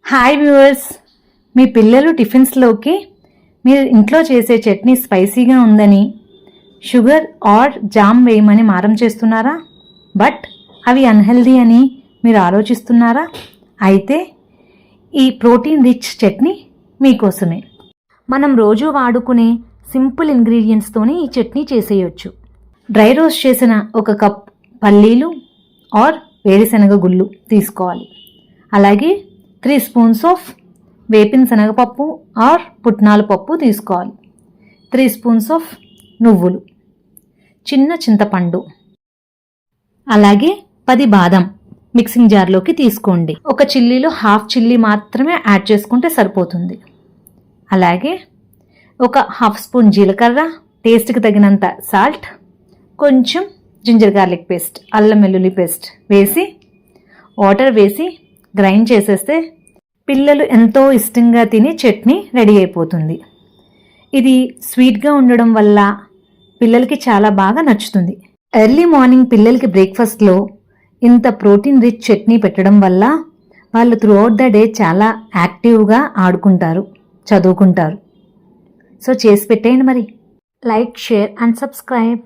Hi viewers, మీ పిల్లలు టిఫిన్స్లోకి మీరు ఇంట్లో చేసే చట్నీ స్పైసీగా ఉందని షుగర్ ఆర్ జామ్ వేయమని మారం చేస్తున్నారా? బట్ అవి అన్హెల్దీ అని మీరు ఆలోచిస్తున్నారా? అయితే ఈ ప్రోటీన్ రిచ్ చట్నీ మీకోసమే. మనం రోజు వాడుకునే సింపుల్ ఇంగ్రీడియంట్స్తోనే ఈ చట్నీ చేసేయచ్చు. డ్రై రోస్ట్ చేసిన 1 కప్ పల్లీలు ఆర్ వేరుశనగ గుళ్ళు తీసుకోవాలి. అలాగే 3 స్పూన్స్ ఆఫ్ వేపిన శనగపప్పు ఆర్ పుట్నాల పప్పు తీసుకోవాలి. 3 స్పూన్స్ ఆఫ్ నువ్వులు, చిన్న చింతపండు, అలాగే 10 బాదం మిక్సింగ్ జార్లోకి తీసుకోండి. ఒక చిల్లీలో హాఫ్ చిల్లీ మాత్రమే యాడ్ చేసుకుంటే సరిపోతుంది. అలాగే ఒక హాఫ్ స్పూన్ జీలకర్ర, టేస్ట్కి తగినంత సాల్ట్, కొంచెం జింజర్ గార్లిక్ పేస్ట్, అల్లం వెల్లుల్లి పేస్ట్ వేసి వాటర్ వేసి గ్రైండ్ చేసేస్తే పిల్లలు ఎంతో ఇష్టంగా తినే చట్నీ రెడీ అయిపోతుంది. ఇది స్వీట్గా ఉండడం వల్ల పిల్లలకి చాలా బాగా నచ్చుతుంది. ఎర్లీ మార్నింగ్ పిల్లలకి బ్రేక్ఫాస్ట్లో ఇంత ప్రోటీన్ రిచ్ చట్నీ పెట్టడం వల్ల వాళ్ళు త్రూఅవుట్ ద డే చాలా యాక్టివ్గా ఆడుకుంటారు, చదువుకుంటారు. సో చేసి పెట్టేయండి మరి. Like, share and subscribe.